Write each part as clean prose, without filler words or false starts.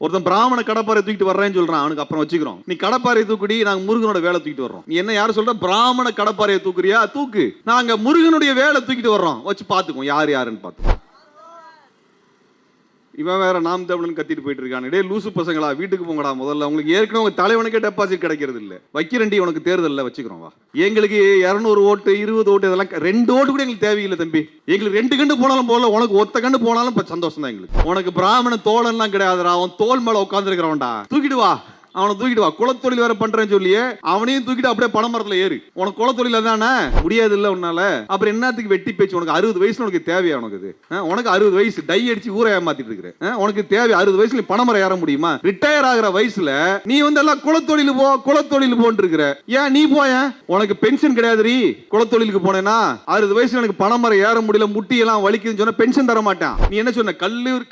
ஒருத்தன் பிராமண கடப்பாறை தூக்கிட்டு வர்றேன்னு சொல்றான், அவனுக்கு அப்புறம் வச்சுக்கிறோம். நீ கடப்பாறை தூக்குடி, நாங்க முருகனோட வேலை தூக்கிட்டு வர்றோம். நீ என்ன யாரும் சொல்ற பிராமண கடப்பாறையை தூக்குறியா? தூக்கு, நாங்க முருகனுடைய வேலை தூக்கிட்டு வர்றோம், வச்சு பாத்துக்கோ யார் யாருன்னு பார்த்து. இவன் வேற நாம் தமிழன் கத்திட்டு போயிட்டு இருக்கான். டே லூசு பசங்களா, வீட்டுக்கு போங்கடா முதல்ல. உங்களுக்கு ஏற்கனவே உங்க தலைவனுக்கே டெபாசிட் கிடைக்கிறது இல்ல, வைக்கிறண்டி உனக்கு தேர்தலில் வச்சுக்கிறோம் வா. எங்களுக்கு 200 ஓட்டு 20 ஓட்டு இதெல்லாம் 2 ஓட்டு கூட எங்களுக்கு தேவையில்லை தம்பி. எங்களுக்கு 2 கண்டு போனாலும் போல, உனக்கு ஒத்த கண்டு போனாலும் சந்தோஷம் தான் எங்களுக்கு. உனக்கு பிராமண தோழன்லாம் கிடையாதுடா, அவன் தோல் மேல உட்கார்ந்து இருக்கிறவன்டா, தூக்கிட்டு வா அவனை, தூக்கிட்டு வா. குலத்தொழில் வேற பண்றேன்னு சொல்லியே அவனையும் தூக்கிட்டு அப்படியே பணமரத்துல ஏறு. உனக்கு குலத்தொழில் தானே முடியாது இல்ல உன்னால, அப்புறம் என்னத்துக்கு வெட்டி பேச்சு? உனக்கு 60 வயசுல உனக்கு தேவையா? உனக்கு உனக்கு 60 வயசு டை அடிச்சு ஊரை ஏமாத்திட்டு இருக்கிற உனக்கு தேவை? 60 வயசுல பணமரம் ஏற முடியுமா? ரிட்டையர் ஆகிற வயசுல நீ வந்து எல்லாம் குலத்தொழில் போ குலத்தொழில் போன்னு இருக்கிற. ஏன் நீ போய? உனக்கு பென்ஷன் கிடையாது. குலத்தொழிலுக்கு போனேன்னா 60 வயசுல எனக்கு பணமரம் ஏற முடியல, முட்டி எல்லாம் வலிக்குதுன்னு சொன்னா பென்ஷன் தர மாட்டான். நீ என்ன சொன்ன?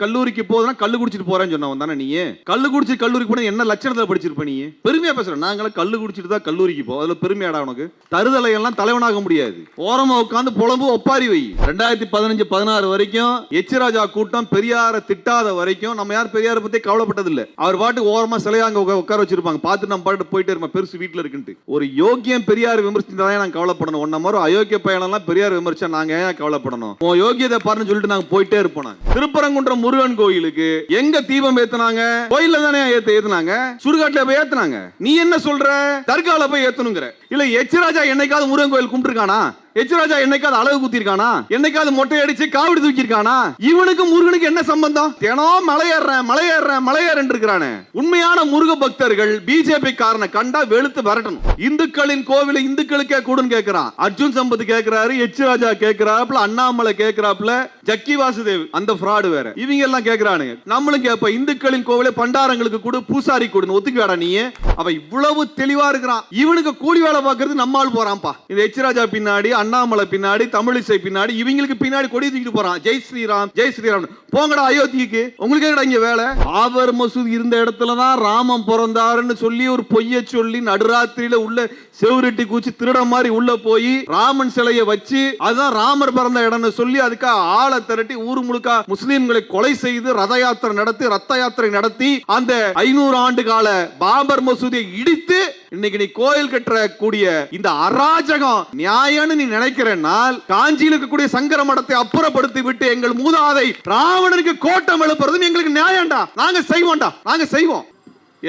கல்லூரிக்கு போதுனா கல்லு குடிச்சிட்டு போறேன்னு சொன்னவன் தானே நீ. கல்லு குடிச்சு கல்லூரிக்கு போன என்ன லட்சணத்தை படிச்சிருப்ப நீ? பெருமையா பேசுற, நாங்கள கல்லு குடிச்சிட்டு தான் கல்லூரிக்கு போ, அதுல பெருமையாடா உனக்கு? தருதலை எல்லாம் தலைவனாக முடியாது. ஓரமா உட்கார்ந்து புலம்பு ஒப்பாரி வை. 2015-16 வரைக்கும் எச்ராஜா கூட்டம் பெரியார திட்டாத வரைக்கும் நம்ம யார் பெரியார பத்தி கவலைப்பட்டது இல்ல. அவர் பாட்டு ஓரமா சிலையா அங்க உட்கார வச்சிருப்பாங்க, பார்த்து நம்ம பாட்டு போயிட்டே இருப்போம், பெருசு வீட்டுல இருக்குன்ட்டு. ஒரு யோக்கியம் பெரியார் விமர்சிச்சா நாங்க கவலைப்படணும். ஒன்ன மாதிரி அயோக்கிய பயணம் பெரியார் விமர்சிச்சா நாங்க ஏன் கவலைப்படணும்? உன் யோகியதை பாருன்னு சொல்லிட்டு நாங்க போயிட்டே இருப்போம். திருப்பரங்குன்றம் முருகன் கோயிலுக்கு எங்க தீபம் ஏத்துனாங்க? கோயில்ல தானே ஏத்துனாங்க, சுடுகாட்டுல போய் ஏத்துனாங்க. நீ என்ன சொல்ற? தர்கால போய் ஏத்தணுங்கிற. இல்ல எச்ராஜா என்னைக்காவது முருகன் கோயில் கும்பிட்டுருக்கானா? எச்ராஜா என்னைக்காவது அளவு குத்திருக்கானா? என்னைக்காவது மொட்டை அடிச்சு காவடி தூக்கிருக்கானா? இவனுக்கு முருகனுக்கு என்ன சம்பந்தம்? தினம் மலையேறேன் இருக்கிறானே. உண்மையான முருக பக்தர்கள் பிஜேபி காரனை கண்டா வெளுத்து வரட்டணும். இந்துக்களின் கோவிலை இந்துக்களுக்கே கூடுன்னு கேட்கிறான். அர்ஜுன் சம்பத் கேட்கிறாரு, எச்ராஜா கேட்கிறாப்ல, அண்ணாமலை கேட்கிறாப்ல, ஜக்கி வாசுதேவ் அந்த ஃப்ராடு வேற, இவங்க எல்லாம் கேட்கிறானுங்க. நம்மளும் கேட்ப இந்துக்களின் கோவிலை பண்டாரங்களுக்கு கூட, பூசாரி கூடுன்னு ஒத்துக்குவாடா நீ? அவ இவ்வளவு தெளிவா இருக்கிறான். இவனுக்கு கூலி வேலை பார்க்கறது நம்மால் போறான்பா. இந்த எச்ராஜா பின்னாடி, அண்ணாமலை பின்னாடி, தமிழிசை பின்னாடி, இவங்களுக்கு பின்னாடி கொடி தூக்கிட்டு போறான். ஜெய் ஸ்ரீராம் ஜெய் ஸ்ரீராம். போங்கடா அயோத்திக்கு, உங்களுக்கு என்னடா இங்க வேலை? பாபர் மசூதி இருந்த இடத்துலதான் ராமன் பிறந்தாருன்னு சொல்லி ஒரு பொய்ய சொல்லி நடுராத்திரியில உள்ள செவுரெட்டி கூச்சி திருட மாதிரி உள்ள போய் ராமன் சிலையை வச்சு அதுதான் ராமர் பிறந்த இடம்னு சொல்லி அதுக்காக ஆளை திரட்டி ஊர் முழுக்க முஸ்லீம்களை கொலை செய்து ரத யாத்திரை நடத்தி அந்த 500 ஆண்டு கால பாபர் மசூதியை இடித்து இன்னைக்கு நீ கோயில் கட்டக்கூடிய இந்த அராஜகம் நியாயம்னு நீ நினைக்கிறனால், காஞ்சியில் இருக்கக்கூடிய சங்கர மடத்தை அப்புறப்படுத்தி விட்டு எங்கள் மூதாதை ராவணனுக்கு கோட்டம் எழுப்புறது எங்களுக்கு நியாயம்டா, நாங்க செய்வோம்டா, நாங்க செய்வோம்.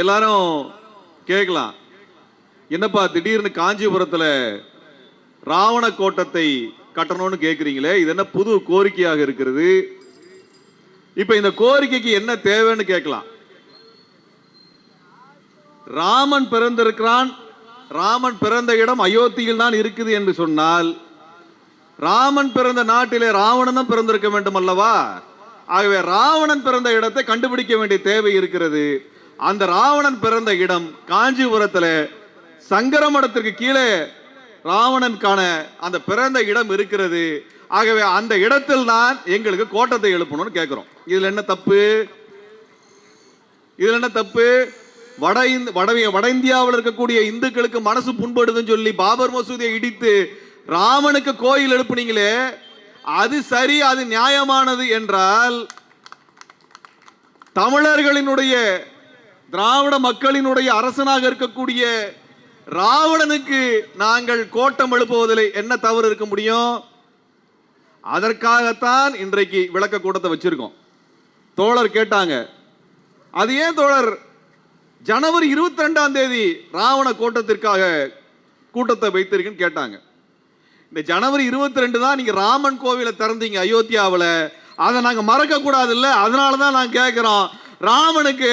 எல்லாரும் கேட்கலாம், என்னப்பா திடீர்னு காஞ்சிபுரத்துல ராவண கோட்டத்தை கட்டணும்னு கேக்குறீங்களே, இது என்ன புது கோரிக்கையாக இருக்கிறது? இப்ப இந்த கோரிக்கைக்கு என்ன தேவைன்னு கேட்கலாம். ராமன் பிறந்திருக்கிறான், ராமன் பிறந்த இடம் அயோத்தியில் தான் இருக்குது என்று சொன்னால், ராமன் பிறந்த நாட்டிலே ராவணனும் பிறந்திருக்க வேண்டும் அல்லவா? ஆகவே ராவணன் பிறந்த இடத்தை கண்டுபிடிக்க வேண்டிய தேவை இருக்கிறது. அந்த ராவணன் பிறந்த இடம் காஞ்சிபுரத்தில் சங்கர மடத்திற்கு கீழே ராவணனுக்கான அந்த பிறந்த இடம் இருக்கிறது. ஆகவே அந்த இடத்தில் தான் எங்களுக்கு கோட்டத்தை எழுப்பணும்னு கேட்கிறோம். இதுல என்ன தப்பு? இதுல என்ன தப்பு? வட இந்தியாவில் இருக்கக்கூடிய இந்துக்களுக்கு மனசு புண்படுதுன்னு சொல்லி பாபர் மசூதியை இடித்து ராமனுக்கு கோயில் எழுப்புனீங்களே, அது சரி, அது நியாயமானது என்றால், தமிழர்களினுடைய திராவிட மக்களினுடைய அரசனாக இருக்கக்கூடிய ராவணனுக்கு நாங்கள் கோட்டம் எழுப்புவதில் என்ன தவறு இருக்க முடியும்? அதற்காகத்தான் இன்றைக்கு விளக்க கூட்டத்தை வச்சிருக்கோம். தோழர் கேட்டாங்க, அது ஏன் தோழர் ஜனவரி 22ஆம் தேதி ராவண கோட்டத்திற்காக கூட்டத்தை வைத்திருக்குன்னு கேட்டாங்க. இந்த ஜனவரி 22 தான் நீங்க ராமன் கோவிலை திறந்தீங்க அயோத்தியாவில், அதை நாங்க மறக்க கூடாது இல்ல? அதனாலதான் நாங்க கேட்கிறோம், ராமனுக்கு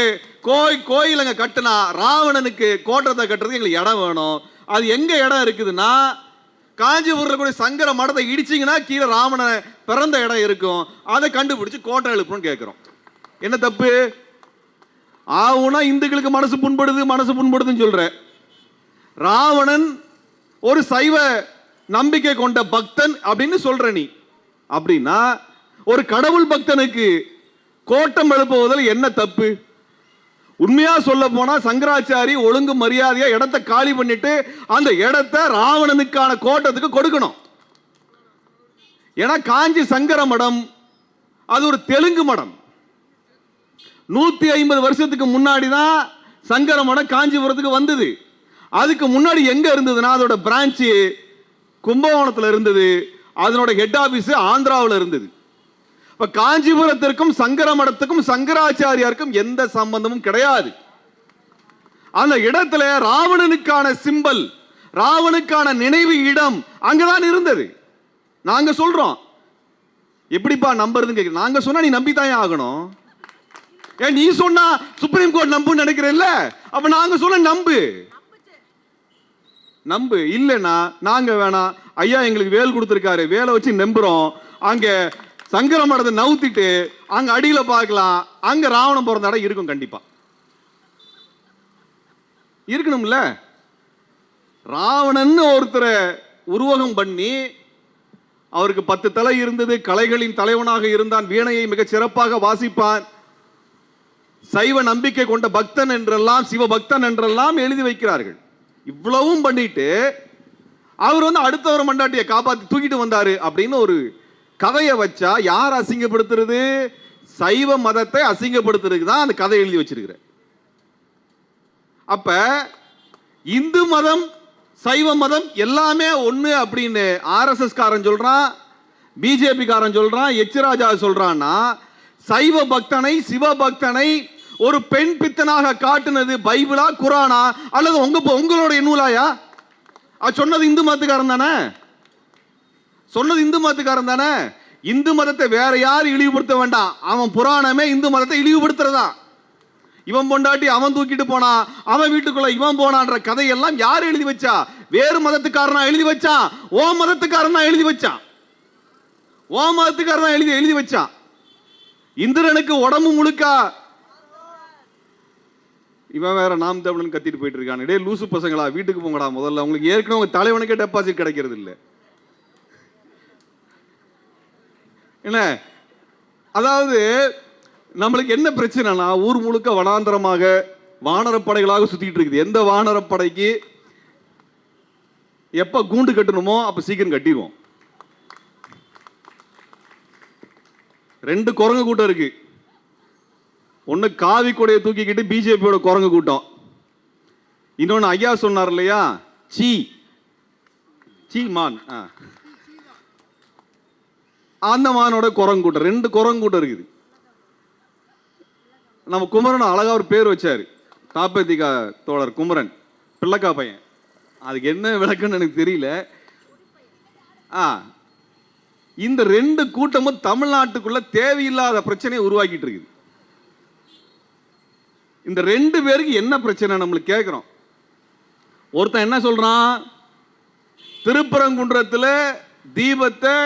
கோயில் அங்க கட்டினா ராவணனுக்கு கோட்டத்தை கட்டுறதுக்கு எங்களுக்கு இடம் வேணும். அது எங்க இடம் இருக்குதுன்னா, காஞ்சிபுரத்தில் கூட சங்கர மடத்தை இடிச்சிங்கன்னா கீழே ராமனை பிறந்த இடம் இருக்கும், அதை கண்டுபிடிச்சு கோட்டை எழுப்பணும்னு கேட்கிறோம். என்ன தப்பு? ஆவுனா இந்துக்களுக்கு மனசு புண்படுதுன்னு சொல்ற. ராவணன் ஒரு சைவ நம்பிக்கை கொண்ட பக்தன் அப்படின்னு சொல்ற நீ. அப்படின்னா ஒரு கடவுள் பக்தனுக்கு கோட்டம் எழுப்புவதில் என்ன தப்பு? உண்மையா சொல்ல போனா சங்கராச்சாரி ஒழுங்கு மரியாதையா இடத்தை காலி பண்ணிட்டு அந்த இடத்தை ராவணனுக்கான கோட்டத்துக்கு கொடுக்கணும். ஏன்னா காஞ்சி சங்கர மடம் அது ஒரு தெலுங்கு மடம். 150 வருஷத்துக்கு முன்னாடி தான் சங்கர மடம் காஞ்சிபுரத்துக்கு வந்தது. அதுக்கு முன்னாடி எங்க இருந்ததுன்னா அதோட பிரான்ச்சு கும்பகோணத்தில் இருந்தது. அதனோட ஹெட் ஆபீஸ் ஆந்திராவில் இருந்தது. இப்ப காஞ்சிபுரத்திற்கும் சங்கர மடத்துக்கும் சங்கராச்சாரியாருக்கும் எந்த சம்பந்தமும் கிடையாது. அந்த இடத்துல ராவணனுக்கான சிம்பல், ராவனுக்கான நினைவு இடம் அங்கதான் இருந்தது. நாங்க சொல்றோம், எப்படிப்பா நம்புறதுன்னு கேட்க, நாங்க சொன்னா நீ நம்பித்தான் ஆகணும். ஏன் நீ சொன்னா சுப்ரீம் கோர்ட் நம்புன்னு நினைக்கிறேன்ல, அப்ப நாங்க சொன்ன நம்பு நம்பு. இல்லைன்னா நாங்க வேணாம், ஐயா எங்களுக்கு வேல் கொடுத்துருக்காரு, வேலை வச்சு நம்புறோம், அங்க சங்கர மடத்தை நவுத்திட்டு அங்க அடியில பார்க்கலாம், அங்க ராவணம் பிறந்த இடம் இருக்கும், கண்டிப்பா இருக்கணும்ல. ராவணன் ஒருத்தரை உருவகம் பண்ணி அவருக்கு 10 தலை இருந்தது, கலைகளின் தலைவனாக இருந்தான், வீணையை மிக சிறப்பாக வாசிப்பான், சைவ நம்பிக்கை கொண்ட பக்தன் என்றெல்லாம், சிவபக்தன் என்றெல்லாம் எழுதி வைக்கிறார்கள். இவ்வளவும் பண்ணிட்டு அவர் அடுத்தவர் மண்டாட்டியை காப்பாத்தி தூக்கிட்டு வந்தாரு அப்படின்னு ஒரு கதையை வச்சா யார் அசிங்கப்படுத்துறது? சைவ மதத்தை அசிங்கப்படுத்துறதுக்கு தான் அந்த கதை எழுதி வச்சிருக்கிற. அப்ப இந்து மதம் சைவ மதம் எல்லாமே ஒண்ணு அப்படின்னு ஆர்எஸ்எஸ் காரன் சொல்றான், பிஜேபி காரன் சொல்றான், எச் ராஜா சொல்றான்னா, சைவ பக்தனை சிவபக்தனை ஒரு பெண் பித்தனாக காட்டுனது பைபிளா குரானா அல்லது உங்களுடைய நூலாயா? சொன்னது இந்து மதத்துக்காரன் தானே, சொன்னது இந்து மதத்துக்காரன் தானே. இந்து மதத்தை வேற யாரும் இழிவுபடுத்த வேண்டாம், அவன் புராணமே இந்து மதத்தை இழிவுபடுத்துறதா. இவன் பொண்டாட்டி அவன் தூக்கிட்டு போனா, அவன் வீட்டுக்குள்ள இவன் போனான்ற கதையெல்லாம் யார் எழுதி வச்சா? வேறு மதத்துக்காரனா எழுதி வச்சான், ஓ மதத்துக்காரனா எழுதி வச்சான், ஓ மதத்துக்காரனா எழுதி வச்சான். இந்திரனுக்கு உடம்பு முழுக்க இவன் வேற நாம் தமிழன் கத்திட்டு போயிட்டு இருக்கான். டே லூசு பசங்களா, வீட்டுக்கு போங்கடா முதல்ல, உங்களுக்கு ஏற்கனவே உங்க தலைவனுக்கே டெபாசிட் கிடைக்கிறது இல்லை. என்ன அதாவது நம்மளுக்கு என்ன பிரச்சனைனா, ஊர் முழுக்க வனாந்தரமாக வானரப்படைகளாக சுத்திட்டு இருக்குது. எந்த வானரப்படைக்கு எப்ப கூண்டு கட்டணுமோ அப்ப சீக்கிரம் கட்டிடுவோம். 2 குரங்கு கூட்டம் இருக்கு. ஒன்னு காவி கொடையை தூக்கிக்கிட்டு பிஜேபியோட குரங்கு கூட்டம், இன்னொன்னு ஐயா சொன்னார் இல்லையா, சீ மான், அந்த மானோட குரங்கு கூட்டம். 2 குரங்கு கூட்டம் இருக்குது. நம்ம குமரன் அழகா ஒரு பேர் வச்சாரு, தாப்பத்திகா தோழர் குமரன், பிள்ளைக்கா பையன். அதுக்கு என்ன விளக்குன்னு எனக்கு தெரியல. இந்த 2 கூட்டமும் தமிழ்நாட்டுக்குள்ள தேவையில்லாத பிரச்சனையை உருவாக்கிட்டு இருக்குது. இந்த 2 பேருக்கு என்ன பிரச்சனை நம்மளுக்கு கேட்கிறோம். ஒருத்தன் என்ன சொல்றான், திருப்பரங்குன்றத்தில் தீபத்தை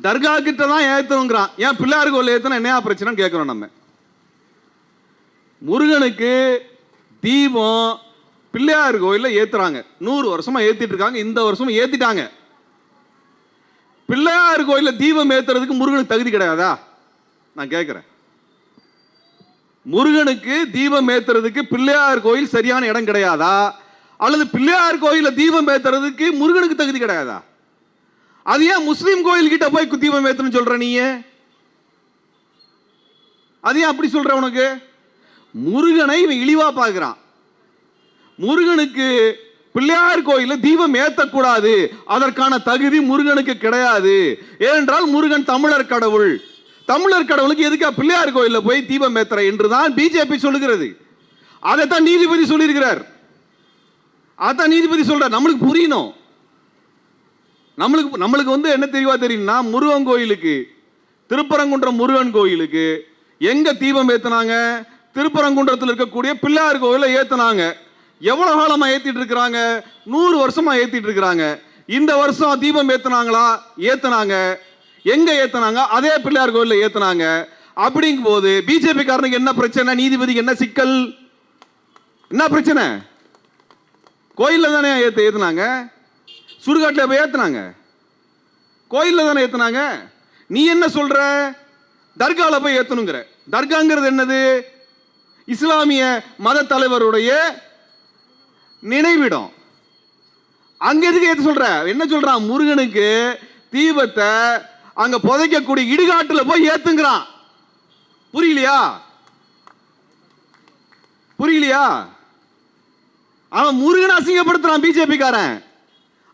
தர்கா கிட்ட தான் ஏத்தணுங்கிறான். ஏன் பிள்ளையார் கோயில் ஏத்தணும் என்ன பிரச்சனைன்னு கேட்கிறோம். நம்ம முருகனுக்கு தீபம் பிள்ளையார் கோயிலில் ஏத்துறாங்க, 100 வருஷமா ஏத்திட்டு இருக்காங்க, இந்த வருஷம் ஏத்திட்டாங்க. பிள்ளையார் கோயிலில் தீபம் ஏத்துறதுக்கு முருகனுக்கு தகுதி கிடையாதா? நான் கேட்கிறேன். முருகனுக்கு தீபம் ஏத்துறதுக்கு பிள்ளையார் கோயில் சரியான இடம் கிடையாதா, அல்லது பிள்ளையார் கோயில தீபம் ஏத்துறதுக்கு முருகனுக்கு தகுதி கிடையாதா? அது ஏன் முஸ்லீம் கோயில் கிட்ட போய் தீபம் ஏத்தணும் சொல்ற நீ? அது ஏன் அப்படி சொல்ற? உனக்கு முருகனை இவன் இழிவா பார்க்கிறான். முருகனுக்கு பிள்ளையார் கோயில தீபம் ஏத்தக்கூடாது, அதற்கான தகுதி முருகனுக்கு கிடையாது. ஏனென்றால் முருகன் தமிழர் கடவுள். தமிழர் கடவுளுக்கு எதுக்கா பிள்ளையார் கோயிலில் போய் தீபம் ஏத்துற என்றுதான் பிஜேபி சொல்லுகிறது. அதைத்தான் நீதிபதி சொல்லியிருக்கிறார். அதான் நீதிபதி சொல்றார். நம்மளுக்கு புரியணும். நம்மளுக்கு என்ன தெரியவா தெரியும்னா, முருகன் கோயிலுக்கு, திருப்பரங்குன்றம் முருகன் கோயிலுக்கு எங்க தீபம் ஏத்துனாங்க? திருப்பரங்குன்றத்தில் இருக்கக்கூடிய பிள்ளையார் கோயில ஏத்துனாங்க. எவ்வளவு காலமா ஏத்திட்டு இருக்கிறாங்க? 100 வருஷமா ஏத்திட்டு இருக்கிறாங்க. இந்த வருஷம் தீபம் ஏத்துனாங்களா? ஏத்துனாங்க. எங்க ஏத்துனாங்க? அதே பிள்ளையார் கோயில்ல ஏத்துனாங்க. அப்படிங்கும் போது பிஜேபி காரனுக்கு என்ன பிரச்சனை? நீதிபதிக்கு என்ன சிக்கல்? என்ன பிரச்சனை? கோயில்ல தானே ஏத்துனாங்க, சுடுகாட்டில் போய் ஏத்துனாங்க, கோயில்ல தானே ஏத்துனாங்க. நீ என்ன சொல்ற? தர்கால போய் ஏத்தணுங்கிற. தர்காங்கிறது என்னது? இஸ்லாமிய மத தலைவருடைய நினைவிடம். அங்க எதுக்கு ஏத்து சொல்ற? என்ன சொல்றான்? முருகனுக்கு தீபத்தை அங்க புதைக்கக்கூடிய இடுகாட்டுல போய் ஏத்துங்கிறான். புரியலையா? இல்லையா? அவன் முருகனை அசிங்கப்படுத்துறான் பிஜேபி காரன்.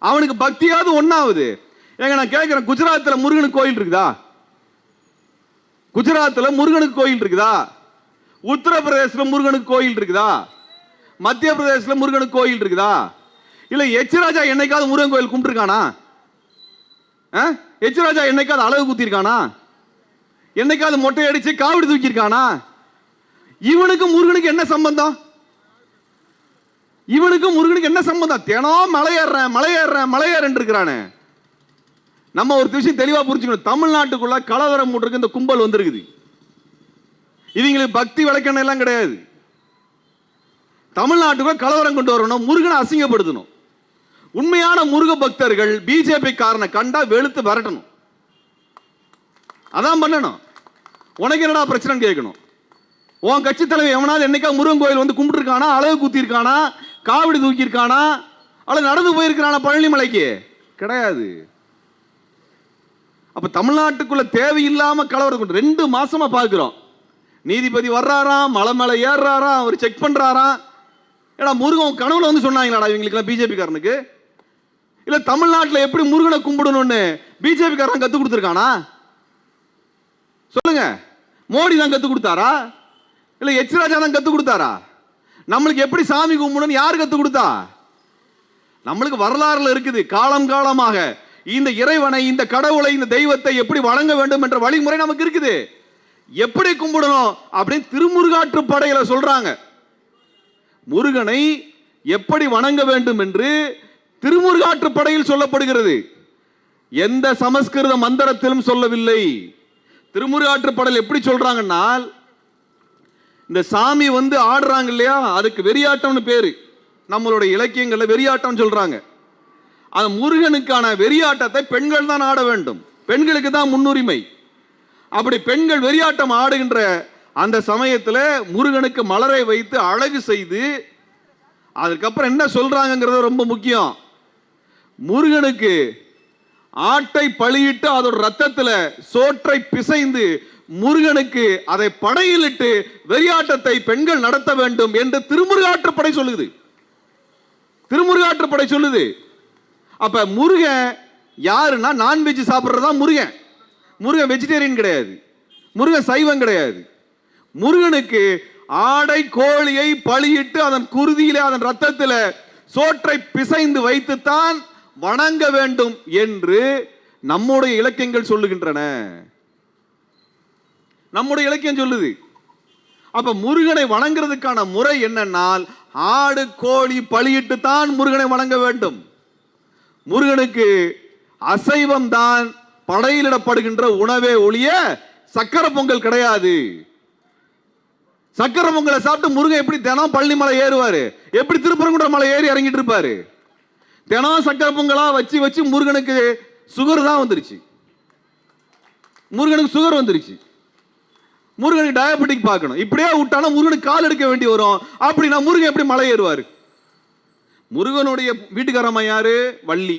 அவனுக்கு பக்தியாவது ஒன்னாவது. ஏங்க நான் கேட்கிறேன், குஜராத்தில் முருகனுக்கு கோயில் இருக்குதா? குஜராத்தில் முருகனுக்கு கோயில் இருக்குதா? உத்தரப்பிரதேசத்தில் முருகனுக்கு கோயில் இருக்குதா? மத்திய பிரதேசத்தில் முருகனுக்கு கோயில் இருக்குதா? இல்ல எச்ராஜா என்னைக்காவது முருகன் கோயில் கும்பிட்டுருக்கானா? எச்ராஜா என்னைக்காவது அழகு குத்திருக்கானா? என்னைக்காவது மொட்டை அடிச்சு காவடி தூக்கியிருக்கானா? இவனுக்கும் முருகனுக்கு என்ன சம்பந்தம்? இவனுக்கும் முருகனுக்கு என்ன சம்பந்தம்? தினம் மலையேறேன் இருக்கிறானே. நம்ம ஒரு விஷயம் தெளிவா புரிஞ்சுக்கணும். தமிழ்நாட்டுக்குள்ள கலவரம் மூட்டுக்கு இந்த கும்பல் வந்திருக்குது. இவங்களுக்கு பக்தி விளக்கணம் எல்லாம் கிடையாது. தமிழ்நாட்டுக்குள்ள கலவரம் கொண்டு வரணும், முருகனை அசிங்கப்படுத்தணும். உண்மையான முருக பக்தர்கள் பிஜேபி காரனை கண்டா வெளுத்து வரட்டணும். அதான் பண்ணணும். உனக்கு என்னடா பிரச்சனை கேட்கணும். உன் கட்சி தலைவர் எவனாவது என்னைக்கா முருகன் கோயில் வந்து கும்பிட்டுருக்கானா? அழகு குத்திருக்கானா? காவடி தூக்கியிருக்கானா? அல்லது நடந்து போயிருக்கானா பழனி மலைக்கு? கிடையாது. அப்ப தமிழ்நாட்டுக்குள்ள தேவையில்லாம கலவரம் கொண்டு 2 மாசமா பார்க்கிறோம். நீதிபதி வர்றாராம், மலை மேல ஏறாராம், அவர் செக் பண்றாராம். ஏடா முருகன் கனவுல வந்து சொன்னாங்களாடா இவங்களுக்கு பிஜேபி காரனுக்கு? இல்ல தமிழ்நாட்டில் எப்படி முருகனை கும்பிடணும்னு பிஜேபி காரன் கத்து கொடுத்துருக்கானா? சொல்லுங்க. மோடி தான் கத்து கொடுத்தாரா? இல்ல எச்ராஜா தான் கத்து கொடுத்தாரா? நம்மளுக்கு எப்படி சாமி கும்பிடணும் யார் கத்து கொடுத்தா? நம்மளுக்கு வரலாறுல இருக்குது. காலம் காலமாக இந்த இறைவனை, இந்த கடவுளை, இந்த தெய்வத்தை எப்படி வணங்க வேண்டும் என்ற வழிமுறை நமக்கு இருக்குது. எப்படி கும்பிடணும் அப்படின்னு திருமுருகாற்று படையில சொல்றாங்க. முருகனை எப்படி வணங்க வேண்டும் என்று திருமுருகாற்று படையில் சொல்லப்படுகிறது. எந்த சமஸ்கிருத மந்திரத்திலும் சொல்லவில்லை. திருமுருகாற்று படையில் எப்படி சொல்றாங்கன்னா, இந்த சாமி வந்து ஆடுறாங்க இல்லையா, அதுக்கு வெறியாட்டம்னு பேரு. நம்மளுடைய இலக்கியங்கள்ல வெறியாட்டம் சொல்றாங்க. அந்த முருகனுக்கான வெறியாட்டத்தை பெண்கள் தான் ஆட வேண்டும். பெண்களுக்கு தான் முன்னுரிமை. அப்படி பெண்கள் வெறியாட்டம் ஆடுகின்ற அந்த சமயத்தில் முருகனுக்கு மலரை வைத்து அழகு செய்து, அதுக்கப்புறம் என்ன சொல்றாங்கிறது ரொம்ப முக்கியம். முருகனுக்கு ஆட்டை பலியிட்டு அதோட ரத்தத்தில் சோற்றை பிசைந்து முருகனுக்கு அதை படையிலிட்டு வெறியாட்டத்தை பெண்கள் நடத்த வேண்டும் என்று திருமுருகாற்றுப்படை சொல்லுது. திருமுருகாற்றுப்படை சொல்லுது. அப்ப முருகன் யாருன்னா நான்வெஜ் சாப்பிட்றதா முருகன். முருகன் வெஜிடேரியன் கிடையாது, முருகன் சைவம் கிடையாது. முருகனுக்கு ஆடை கோழியை பலியிட்டு அதன் குருதியிலே அதன் ரத்தத்தில் சோற்றை பிசைந்து வைத்துத்தான் வணங்க வேண்டும் என்று நம்முடைய இலக்கியங்கள் சொல்லுகின்றன. நம்முடைய இலக்கியம் சொல்லுது. அப்ப முருகனை வணங்குறதுக்கான முறை என்னன்னால், ஆடு கோழி பலியிட்டு தான் முருகனை வணங்க வேண்டும். முருகனுக்கு அசைவம் தான் படையிலிடப்படுகின்ற உணவே ஒழிய சக்கரை பொங்கல் கிடையாது. சக்கரை பொங்கலை சாப்பிட்டு முருகன் எப்படி தினம் பழனி மலை ஏறுவாரு? எப்படி திருப்பரங்குன்ற மலை ஏறி இறங்கிட்டு இருப்பாரு? தினம் சக்கரை பொங்கலா வச்சு வச்சு முருகனுக்கு சுகர் தான் வந்துருச்சு. முருகனுக்கு சுகர் வந்துருச்சு. முருகனுக்கு டயபெட்டிக் பார்க்கணும். இப்படியே விட்டாலும் முருகனுக்கு கால் எடுக்க வேண்டி வரும். அப்படின்னா முருகன் எப்படி மலை ஏறுவாரு? முருகனுடைய வீட்டுக்காரம்மா யாரு? வள்ளி.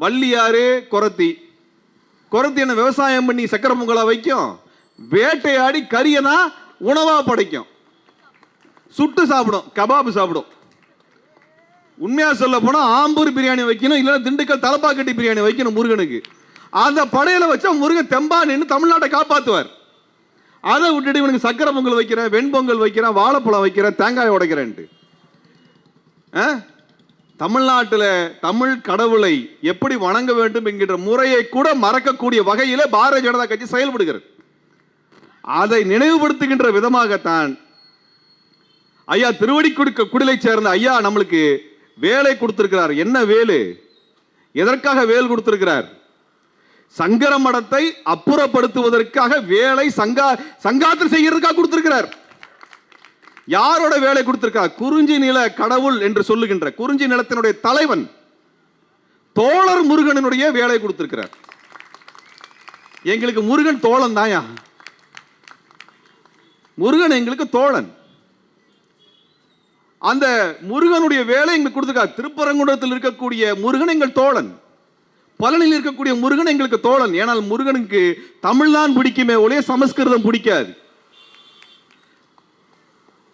வள்ளி யாரு? குரத்தி. குரத்தி என்ன விவசாயம் பண்ணி சக்கரை பொங்கலா வைக்கும்? வேட்டையாடி கரியனா உணவா படைக்கும். சுட்டு சாப்பிடும், கபாபு சாப்பிடும். உண்மையா சொல்ல போனா ஆம்பூர் பிரியாணி வைக்கணும், இல்லைன்னா திண்டுக்கல் தலப்பாக்கட்டி பிரியாணி வைக்கணும் முருகனுக்கு. அந்த படையில வச்சா முருகன் தெம்பா நின்று தமிழ்நாட்டை காப்பாற்றுவார். அதை விட்டுட்டு இவனுக்கு சக்கரை பொங்கல் வைக்கிறேன், வெண்பொங்கல் வைக்கிறேன், வாழைப்பழம் வைக்கிறேன், தேங்காய் உடைக்கிறேன்ட்டு. தமிழ்நாட்டில் தமிழ் கடவுளை எப்படி வணங்க வேண்டும் என்கின்ற முறையை கூட மறக்கக்கூடிய வகையில பாரதிய ஜனதா கட்சி செயல்படுகிறது. அதை நினைவுபடுத்துகின்ற விதமாகத்தான் ஐயா திருவடிக்குடிலை சேர்ந்த ஐயா நம்மளுக்கு வேலை கொடுத்திருக்கிறார். என்ன வேலை? எதற்காக வேலை கொடுத்திருக்கிறார்? சங்கர மடத்தை அப்புறப்படுத்துவதற்காக வேலை சங்காத்து செய்யறதுக்காக கொடுத்திருக்கிறார். யாரோட வேலை கொடுத்திருக்கார்? குறிஞ்சி நில கடவுள் என்று சொல்லுகின்ற குறிஞ்சி நிலத்தினுடைய தலைவன் தோழர் முருகனுடைய வேலை கொடுத்திருக்கிறார். எங்களுக்கு முருகன் தோழன் தாயா. முருகன் எங்களுக்கு தோழன். அந்த முருகனுடைய வேலை எங்களுக்கு கொடுத்திருக்கார். திருப்பரங்குன்றத்தில் இருக்கக்கூடிய முருகன் எங்கள் தோழன், பழனியில் இருக்கக்கூடிய முருகன் எங்களுக்கு தோழன். ஏனால் முருகனுக்கு தமிழ் தான் பிடிக்குமே ஒழிய சமஸ்கிருதம் பிடிக்காது.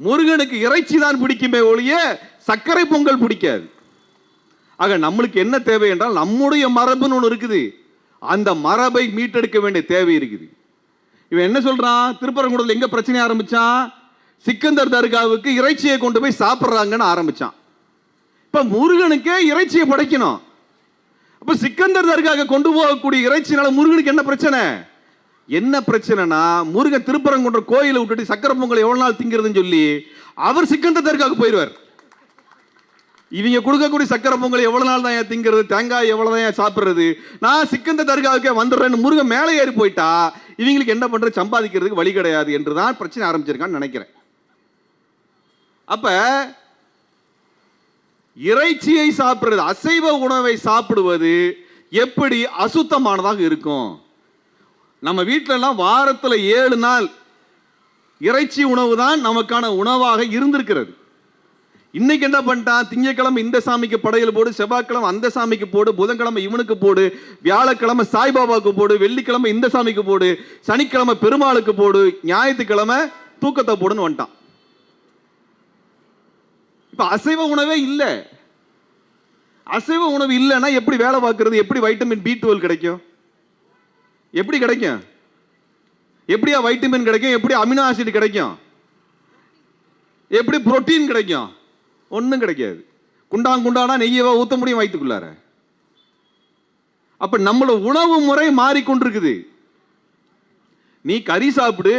முருகனுக்கு இறைச்சி தான் பிடிக்குமே ஒழிய சர்க்கரை பொங்கல் பிடிக்காது. ஆக நம்மளுக்கு என்ன தேவை என்றால் நம்முடைய மரபுன்னு ஒன்று இருக்குது, அந்த மரபை மீட்டெடுக்க வேண்டிய தேவை இருக்குது. இவன் என்ன சொல்றான், திருப்பரங்குன்றத்தில் எங்க பிரச்சனை ஆரம்பிச்சான், சிக்கந்தர் தர்காவுக்கு இறைச்சியை கொண்டு போய் சாப்பிட்றாங்கன்னு ஆரம்பிச்சான். இப்ப முருகனுக்கே இறைச்சியை படைக்கணும். அப்ப சிக்கந்தர் தர்காவுக்கு கொண்டு போகக்கூடிய இறைச்சினால முருகனுக்கு என்ன பிரச்சனை? என்ன பிரச்சனைனா, முருகன் திருப்பரங்குன்ற கோயிலை விட்டுட்டு சக்கரை பொங்கல் எவ்வளவு நாள் திங்கிறதுன்னு சொல்லி அவர் சிக்கந்தர் தர்காவுக்கு போயிடுவார். இவங்க கொடுக்கக்கூடிய சக்கரை பொங்கல் எவ்வளவு நாள் தான் திங்கிறது, தேங்காய் எவ்வளவு தான் சாப்பிடுறது, நான் சிக்கந்தர் தர்காவுக்கே வந்துடுறேன்னு முருகன் மேலே ஏறி போயிட்டா இவங்களுக்கு என்ன பண்றது, சம்பாதிக்கிறதுக்கு வழி கிடையாது என்றுதான் பிரச்சனை ஆரம்பிச்சிருக்கான்னு நினைக்கிறேன். அப்ப இறைச்சியை சாப்பிடுறது, அசைவ உணவை சாப்பிடுவது எப்படி அசுத்தமானதாக இருக்கும்? நம்ம வீட்டில எல்லாம் வாரத்தில் 7 நாள் இறைச்சி உணவு தான் நமக்கான உணவாக இருந்திருக்கிறது. இன்னைக்கு என்ன பண்ணிட்டான், திங்கட்கிழமை இந்த சாமிக்கு படையல் போடு, செவ்வாய்க்கிழமை அந்த சாமிக்கு போடு, புதன்கிழமை இவனுக்கு போடு, வியாழக்கிழமை சாய்பாபாவுக்கு போடு, வெள்ளிக்கிழமை இந்த சாமிக்கு போடு, சனிக்கிழமை பெருமாளுக்கு போடு, ஞாயிற்றுக்கிழமை தூக்கத்தை போடுன்னு வந்துட்டான். இப்ப அசைவ உணவே இல்லை. அசைவ உணவு இல்லைன்னா எப்படி வேலை பார்க்கறது, எப்படி வைட்டமின் B12 கிடைக்கும், எப்படி கிடைக்கும், எப்படியா வைட்டமின் கிடைக்கும், எப்படி அமினோ ஆசிட் கிடைக்கும், எப்படி புரோட்டீன் கிடைக்கும்? ஒன்றும் கிடைக்காது. குண்டானா நெய்யவா ஊத்த முடியும் வயிற்றுக்குள்ளார? அப்ப நம்மளோட உணவு முறை மாறிக்கொண்டிருக்குது. நீ கறி சாப்பிடு,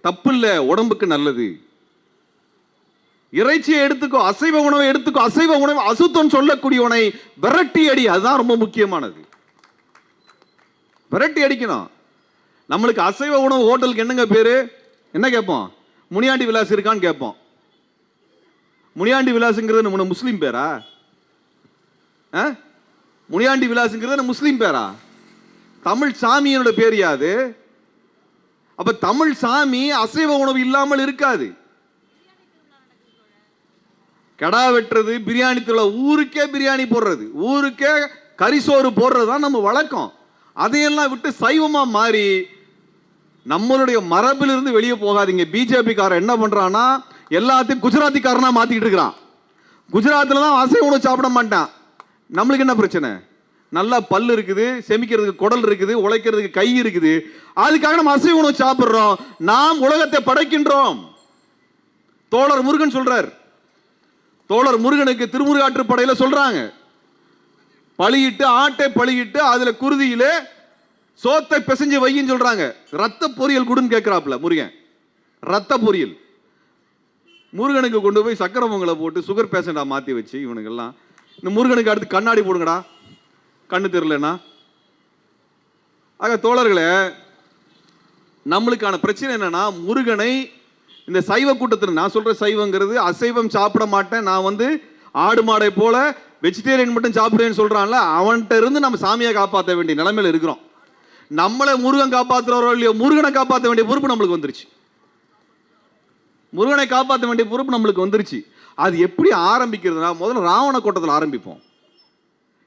தப்பு இல்லை, உடம்புக்கு நல்லது. இறைச்சியை எடுத்துக்கோ, அசைவ உணவை எடுத்துக்கோ. அசைவ உணவு அசுத்தம் சொல்லக்கூடியவனை விரட்டி அடி, அதுதான் ரொம்ப முக்கியமானது. விரட்டி அடிக்கணும். நம்மளுக்கு அசைவ உணவு ஹோட்டலுக்கு என்னங்க பேரு, என்ன கேட்போம், முனியாண்டி விலாஸ் இருக்கான்னு கேட்போம். முனியாண்டி விலாசுங்கிறது நம்ம முஸ்லீம் பேரா? முனியாண்டி விலாசுங்கிறது முஸ்லீம் பேரா? தமிழ் சாமியோட பேர் யாது? அப்ப தமிழ் சாமி அசைவ உணவு இல்லாமல் இருக்காது. கடா வெட்டுறது, பிரியாணி தூள, ஊருக்கே பிரியாணி போடுறது, ஊருக்கே கரிசோறு போடுறது தான் நம்ம வழக்கம். அதையெல்லாம் விட்டு சைவமா மாறி நம்மளுடைய மரபிலிருந்து வெளியே போகாதீங்க. பிஜேபி காரன் என்ன பண்றான்னா எல்லாத்தையும் குஜராத்திக்காரனா மாத்திக்கிட்டு இருக்கிறான். குஜராத்தில் தான் அசைவ உணவு சாப்பிட மாட்டான். நம்மளுக்கு என்ன பிரச்சனை, நல்லா பல்லு இருக்குது, செமிக்கிறதுக்கு குடல் இருக்குது, உழைக்கிறதுக்கு கை இருக்குது, அதுக்காக நம்ம அசைவ உணவு சாப்பிடுறோம். நாம் உலகத்தை படைக்கின்றோம். தோழர் முருகன் சொல்றார். தோழர் முருகனுக்கு திருமுருகாற்று படையில சொல்றாங்க, பழியிட்டு ஆட்டை பழியிட்டு அதுல குருதியில சோத்தை பிசைஞ்சு வையின்னு சொல்றாங்க. ரத்த பொரியல் குடுன்னு கேட்கிறாப்ல முருகன். ரத்த பொரியல் முருகனுக்கு கொண்டு போய் சக்கரை பொங்கலை போட்டு சுகர் பேஷண்டா மாத்தி வச்சு இவனுக்கெல்லாம், இந்த முருகனுக்கு அடுத்து கண்ணாடி போடுங்கடா கண்ணு தெரியலன்னா. ஆக தோழர்களே, நம்மளுக்கான பிரச்சனை என்னன்னா, முருகனை இந்த சைவ கூட்டத்தில், நான் சொல்ற சைவங்கிறது அசைவம் சாப்பிட மாட்டேன், நான் ஆடு மாடை போல வெஜிடேரியன் மட்டும் சாப்பிடுவேன்னு சொல்றான்ல, அவன்கிட்ட இருந்து நம்ம சாமியை காப்பாற்ற வேண்டிய நிலைமையில இருக்கிறோம். நம்மளை முருகன் காப்பாற்றுறவரோ இல்லையோ, முருகனை காப்பாற்ற வேண்டிய பொறுப்பு நம்மளுக்கு வந்துருச்சு. முருகனை காப்பாற்ற வேண்டிய பொறுப்பு நம்மளுக்கு வந்துருச்சு. அது எப்படி ஆரம்பிக்கிறதுனா, முதல்ல ராவண கோட்டத்தில் ஆரம்பிப்போம்.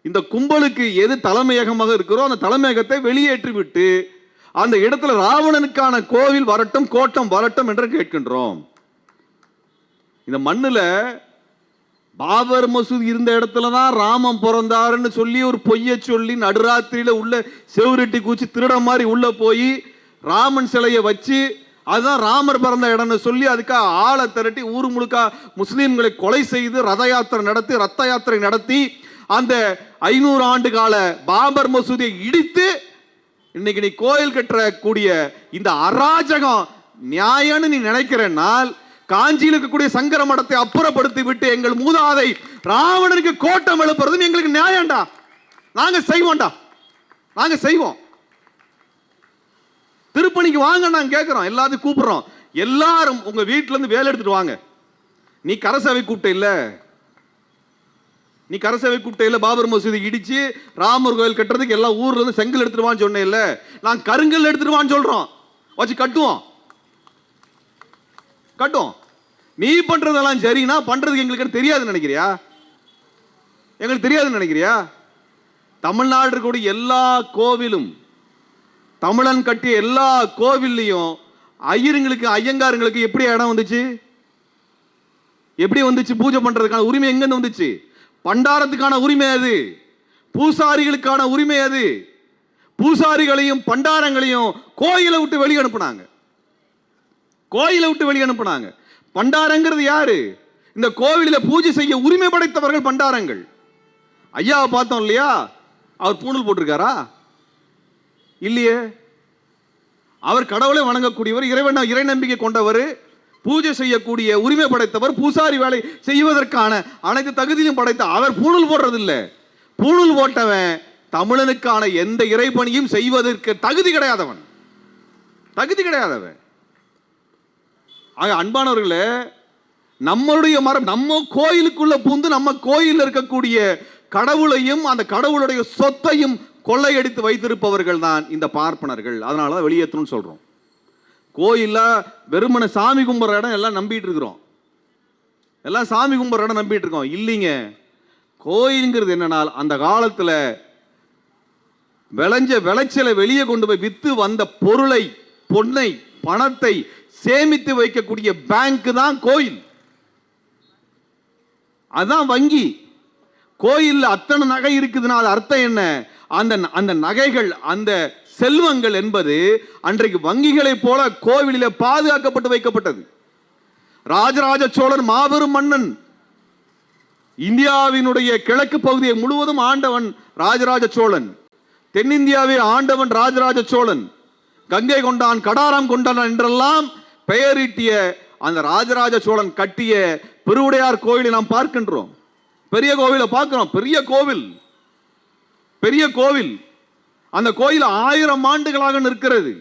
இந்த கும்பலுக்கு எது தலைமையகமாக இருக்கிறோ அந்த தலைமையகத்தை வெளியேற்றி விட்டு அந்த இடத்துல ராவணனுக்கான கோவில் வரட்டும், கோட்டம் வரட்டும் என்று கேட்கின்றோம். இந்த மண்ணுல பாபர் மசூதி இருந்த இடத்துல தான் ராமன் பிறந்தாருன்னு சொல்லி ஒரு பொய்ய சொல்லி நடுராத்திரியில உள்ள செவுரெட்டி கூச்சி திருட மாதிரி உள்ள போய் ராமன் சிலையை வச்சு அதுதான் ராமர் பிறந்த இடம்னு சொல்லி அதுக்காக ஆளை திரட்டி ஊர் முழுக்க முஸ்லீம்களை கொலை செய்து ரத யாத்திரை நடத்தி அந்த 500 ஆண்டு கால பாபர் மசூதியை இடித்து இன்னைக்கு நீ கோயில் கட்டக்கூடிய இந்த அராஜகம் நியாயம்னு நீ நினைக்கிறனால், காஞ்சியில் இருக்கக்கூடிய சங்கர மடத்தை அப்புறப்படுத்தி விட்டு எங்கள் மூதாதை ராவணனுக்கு கோட்டம் எழுப்புறதும் எங்களுக்கு நியாயம்டா. நாங்க செய்வோம்டா, நாங்க செய்வோம். திருப்பணிக்கு வாங்க நாங்க கேட்கிறோம், எல்லாத்தையும் கூப்பிடுறோம். எல்லாரும் உங்க வீட்டுல இருந்து வேலை எடுத்துட்டு வாங்க. நீ கரசேவை கூப்பிட்ட இல்ல, நீ கரசேவை கூப்பிட்ட இல்ல, பாபர் மசூதி இடிச்சு ராமர் கோயில் கட்டுறதுக்கு எல்லா ஊர்ல இருந்து செங்கல் எடுத்துருவான்னு சொன்னேன் இல்ல, நான் கருங்கல் எடுத்துருவான்னு சொல்றோம். வச்சு கட்டுவோம். நீ பண்றதெல்லாம் சரினா பண்றதுக்கு எங்களுக்கு தெரியாதுன்னு நினைக்கிறியா? எங்களுக்கு தெரியாதுன்னு நினைக்கிறியா? தமிழ்நாடு இருக்கக்கூடிய எல்லா கோவிலும், தமிழன் கட்டிய எல்லா கோவில்லையும் ஐயருங்களுக்கு ஐயங்காரங்களுக்கு எப்படி இடம் வந்துச்சு? எப்படி வந்துச்சு? பூஜை பண்றதுக்கான உரிமை எங்க வந்துச்சு? பண்டாரத்துக்கான உரிமை அது, பூசாரிகளுக்கான உரிமை அது. பூசாரிகளையும் பண்டாரங்களையும் கோயிலை விட்டு வெளியே அனுப்புனாங்க. கோயிலை விட்டு வெளியே அனுப்புனாங்க. பண்டாரங்கிறது யாரு? இந்த கோவிலில் பூஜை செய்ய உரிமை படைத்தவர்கள் பண்டாரங்கள். ஐயாவை பார்த்தோம் இல்லையா? அவர் பூணூல் போட்டிருக்காரா? இல்லையே. அவர் கடவுளை வணங்கக்கூடியவர், இறை நம்பிக்கை கொண்டவர், பூஜை செய்யக்கூடிய உரிமை படைத்தவர், பூசாரி வேலை செய்வதற்கான அனைத்து தகுதியும் படைத்த அவர் பூணூல் போடுறது இல்லை. பூணூல் போட்டவன் தமிழனுக்கான எந்த இறைபணியும் செய்வதற்கு தகுதி கிடையாதவன், தகுதி கிடையாதவன். ஆக அன்பானவர்களே, நம்மளுடைய மரம், நம்ம கோயிலுக்குள்ள பூந்து நம்ம கோயிலில் இருக்கக்கூடிய கடவுளையும் அந்த கடவுளுடைய சொத்தையும் கொள்ளையடித்து வைத்திருப்பவர்கள் தான் இந்த பார்ப்பனர்கள். அதனால தான் வெளியேற்றணும்னு சொல்றோம். கோயில்ல வெறுமனை சாமி கும்பிட்ற இடம் எல்லாம் நம்பிட்டு இருக்கிறோம், எல்லாம் சாமி கும்பிட்ற இடம் நம்பிட்டு இருக்கோம். இல்லைங்க, கோயிலுங்கிறது என்னன்னா அந்த காலத்துல விளைஞ்ச விளைச்சலை வெளியே கொண்டு போய் வித்து வந்த பொருளை, பொன்னை, பணத்தை சேமித்து வைக்கக்கூடிய பேங்க் தான் கோயில், அதான் வங்கி. கோயில் அத்தனை நகை இருக்குதுன்னா அது அர்த்தம் என்ன? அந்த நகைகள், அந்த செல்வங்கள் என்பது அன்றைக்கு வங்கிகளை போல கோவிலிலே பாதுகாக்கப்பட்டு வைக்கப்பட்டது. ராஜராஜ சோழன் மாபெரும் மன்னன், இந்தியாவினுடைய கிழக்கு பகுதியை முழுவதும் ஆண்டவன் ராஜராஜ சோழன், தென்னிந்தியாவை ஆண்டவன் ராஜராஜ சோழன், கங்கை கொண்டான், கடாரம் கொண்டான் என்றெல்லாம் பெயரிட்டிய அந்த ராஜராஜ சோழன் கட்டிய பெருவுடையார் கோயிலை நாம் பார்க்கின்றோம். பெரிய கோவிலை பார்க்கிறோம், பெரிய கோவில், பெரிய கோவில். அந்த கோயில் 1000 ஆண்டுகளாக நிற்கிறது.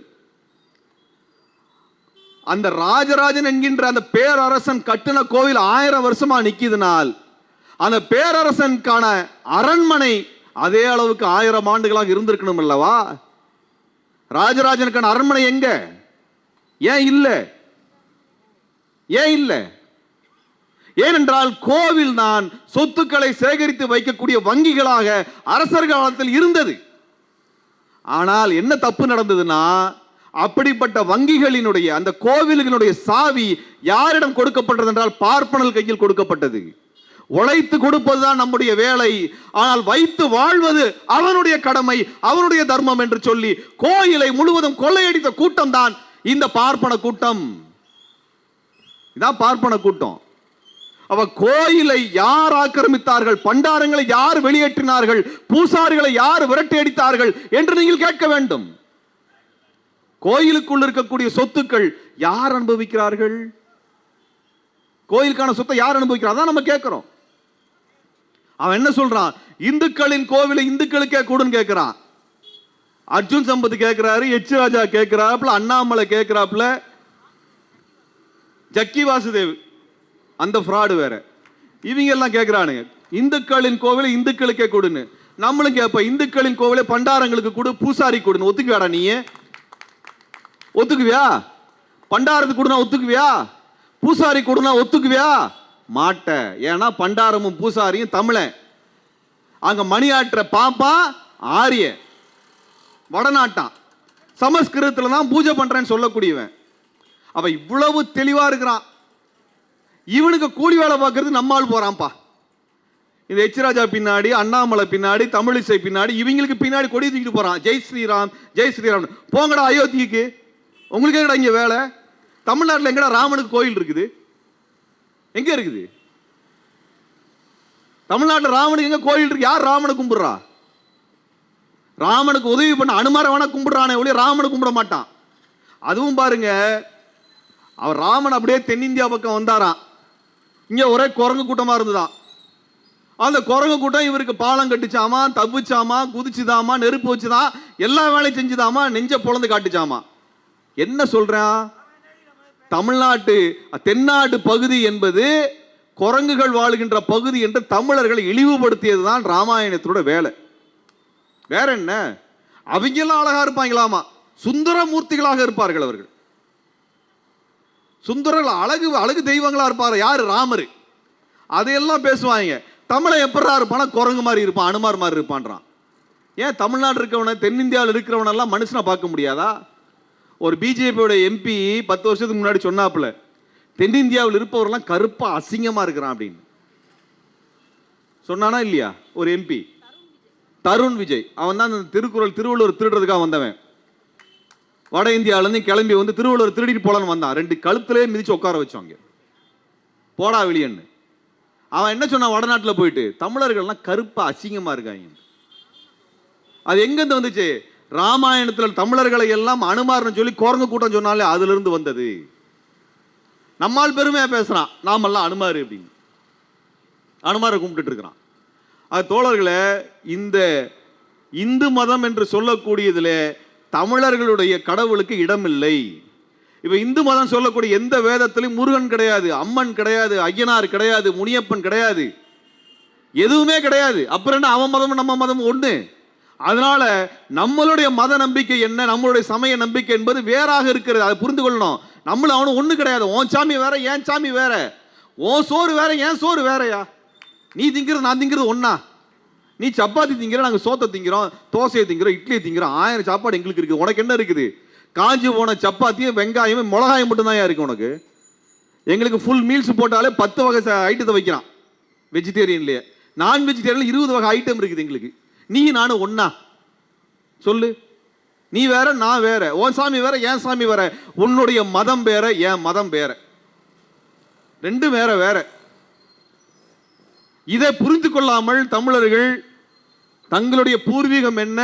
அந்த ராஜராஜன் என்கின்ற அந்த பேரரசன் கட்டின கோவில் 1000 வருஷமா நிக்குதுனால் அந்த பேரரசனுக்கான அரண்மனை அதே அளவுக்கு 1000 ஆண்டுகளாக இருந்திருக்கணும் அல்லவா? ராஜராஜனுக்கான அரண்மனை எங்க? ஏன் இல்ல? ஏன் இல்ல? ஏனென்றால் கோவில் தான் சொத்துக்களை சேகரித்து வைக்கக்கூடிய வங்கிகளாக அரசர் காலத்தில் இருந்தது. ஆனால் என்ன தப்பு நடந்ததுன்னா, அப்படிப்பட்ட வங்கிகளினுடைய அந்த கோவில்களுடைய சாவி யாரிடம் கொடுக்கப்பட்டது என்றால் பார்ப்பனல் கையில் கொடுக்கப்பட்டது. உழைத்து கொடுப்பதுதான் நம்முடைய வேலை, ஆனால் வைத்து வாழ்வது அவனுடைய கடமை, அவனுடைய தர்மம் என்று சொல்லி கோயிலை முழுவதும் கொள்ளையடித்த கூட்டம் தான் இந்த பார்ப்பன கூட்டம். இதான் பார்ப்பன கூட்டம். அவ கோயிலை யார் ஆக்கிரமித்தார்கள், பண்டாரங்களை யார் வெளியேற்றினார்கள், பூசாரிகளை யார் விரட்டி அடித்தார்கள் என்று நீங்கள் கேட்க வேண்டும். கோயிலுக்குள் இருக்கக்கூடிய சொத்துக்கள் யார் அனுபவிக்கிறார்கள்? கோயிலுக்கான சொத்தை யார் அனுபவிக்கிறார்? அதான் நம்ம கேட்கிறோம். அவன் என்ன சொல்றான்? இந்துக்களின் கோவிலை இந்துக்களுக்கே கூடுன்னு கேட்கிறான். அர்ஜுன் சம்பத் கேட்கிறாரு, எச் ராஜா கேட்கிறாப்புல, அண்ணாமலை கேட்கிறாப்புல, ஜக்கி வாசுதேவ் அந்த ஃப்ராடு வேற, இவங்க எல்லாம் கேட்கிறானுங்க இந்துக்களின் கோவிலை இந்துக்களுக்கே கொடுன்னு. நம்மளும் கேட்ப இந்துக்களின் கோவிலை பண்டாரங்களுக்கு கொடு, பூசாரி கொடுன்னு. ஒத்துக்குவியாடா? நீ ஒத்துக்குவியா? பண்டாரத்துக்கு கொடுனா ஒத்துக்குவியா? பூசாரி கொடுனா ஒத்துக்குவியா? மாட்ட. ஏன்னா பண்டாரமும் பூசாரியும் தமிழன். அங்க மணியாற்ற பாப்பா ஆரிய வடநாட்டான், சமஸ்கிருதத்துல தான் பூஜை பண்றேன்னு சொல்லக்கூடியவன். அவ இவ்வளவு தெளிவா இருக்கிறான். இவனுக்கு கூலி வேலை பார்க்கறது நம்மால் போறான்ப்பா. இந்த எச் ராஜா பின்னாடி, அண்ணாமலை பின்னாடி, தமிழிசை பின்னாடி, இவங்களுக்கு பின்னாடி கொடி தூக்கிட்டு போறான். ஜெய் ஸ்ரீராம், ஜெய் ஸ்ரீராம். போங்கடா அயோத்திக்கு, உங்களுக்கு எங்கடா இங்க வேலை? தமிழ்நாட்டில் எங்கடா ராமனுக்கு கோயில் இருக்குது? எங்க இருக்குது? தமிழ்நாட்டில் ராமனுக்கு எங்க கோயில் இருக்கு? யார் ராமனை கும்பிடுறா? ராமனுக்கு உதவி பண்ண அனுமார வேணா கும்பிடுறானே ஒழிய ராமனை கும்பிட மாட்டான். அதுவும் பாருங்க, அவர் ராமன் அப்படியே தென்னிந்தியா பக்கம் வந்தாராம். இங்க ஒரே குரங்கு கூட்டமா இருந்துதான். அந்த குரங்கு கூட்டம் இவருக்கு பாலம் கட்டுச்சாமா, தப்பிச்சாமா, குதிச்சுதாமா, நெருப்பு வச்சுதான், எல்லா வேலையும் செஞ்சுதாமா, நெஞ்ச பொழந்து காட்டுச்சாமா. என்ன சொல்றான்? தமிழ்நாட்டு தென்னாட்டு பகுதி என்பது குரங்குகள் வாழுகின்ற பகுதி என்று தமிழர்களை இழிவுபடுத்தியதுதான் ராமாயணத்தோட வேலை. வேற என்ன? அவங்கெல்லாம் அழகா இருப்பாங்களாமா, சுந்தரமூர்த்திகளாக இருப்பார்கள் அவர்கள். சுந்தரர்கள் அழகு அழகு தெய்வங்களா இருப்பார். யாரு? ராமர். அதையெல்லாம் பேசுவாங்க. தமிழை எப்படா இருப்பானா? குரங்கு மாதிரி இருப்பான், அனுமார் மாதிரி இருப்பான்றான். ஏன் தமிழ்நாடு இருக்கவன, தென்னிந்தியாவில் இருக்கிறவனெல்லாம் மனுஷனை பார்க்க முடியாதா? ஒரு பிஜேபியோட எம்பி 10 வருஷத்துக்கு முன்னாடி சொன்னாப்புல, தென்னிந்தியாவில் இருப்பவர்கள்லாம் கருப்பா அசிங்கமா இருக்கிறான் அப்படின்னு சொன்னானா இல்லையா? ஒரு எம்பி தருண் விஜய், அவன் தான் திருவள்ளுவர் திருடுறதுக்காக வந்தவன். வட இந்தியாவிலேருந்து கிளம்பி வந்து திருவள்ளுவர் திருடிட்டு போலான்னு வந்தான். 2 கழுத்துலேயே மிதிச்சு உட்கார வச்சோங்க, போடா வெளியன்னு. அவன் என்ன சொன்னான், வடநாட்டில் போயிட்டு தமிழர்கள்லாம் கருப்பா அசிங்கமா இருக்காங்க. அது எங்கேருந்து வந்துச்சு? ராமாயணத்தில் தமிழர்களை எல்லாம் அனுமார்னு சொல்லி குரங்கு கூட்டம் சொன்னாலே அதுல இருந்து வந்தது. நம்மால் பெருமையா பேசுறான், நாமெல்லாம் அனுமாரு அப்படின்னு அனுமாரை கும்பிட்டு இருக்கிறான். அது தோழர்களே, இந்த இந்து மதம் என்று சொல்லக்கூடியதுல தமிழர்களுடைய கடவுளுக்கு இடம் இல்லை. இப்ப இந்து மதம் சொல்லக்கூடிய எந்த வேதத்திலும் முருகன் கிடையாது, அம்மன் கிடையாது, ஐயனார் கிடையாது, முனியப்பன் கிடையாது, எதுவுமே கிடையாது. அப்புறம் என்ன, அவன் மதமும் நம்ம மதமும் ஒண்ணு. அதனால நம்மளுடைய மத நம்பிக்கை என்ன, நம்மளுடைய சமய நம்பிக்கை என்பது வேறாக இருக்கிறது. அதை புரிந்து கொள்ளணும். நம்மளும் அவனும் ஒண்ணு கிடையாது. உன் சாமி வேற, என் சாமி வேற, உன் சோறு வேற, என் சோறு வேறயா. நீ திங்கிறது நான் திங்கிறது ஒண்ணா? நீ சப்பாத்தி திங்கிற, நாங்க சோத்தை திங்கிறோம், தோசையை திங்கிறோம், இட்லியை திங்கிறோம். 1000 சாப்பாடு எங்களுக்கு இருக்குது. உனக்கு என்ன இருக்குது? காஞ்சி போன சப்பாத்தியும் வெங்காயமும் மிளகாயம் மட்டும் தான் இருக்கு உனக்கு. எங்களுக்கு ஃபுல் மீல்ஸ் போட்டாலே 10 வகை ஐட்டத்தை வைக்கிறான் வெஜிடேரியன்லயே. நான் வெஜிடேரியன்ல 20 வகை ஐட்டம் இருக்குது எங்களுக்கு. நீ நானும் ஒண்ணா? சொல்லு. நீ வேற, நான் வேற, உன் சாமி வேற, என் சாமி வேற, உன்னுடைய மதம் வேற, என் மதம் வேற, ரெண்டும் வேற வேற. இதை புரிந்து கொள்ளாமல் தமிழர்கள் தங்களுடைய பூர்வீகம் என்ன,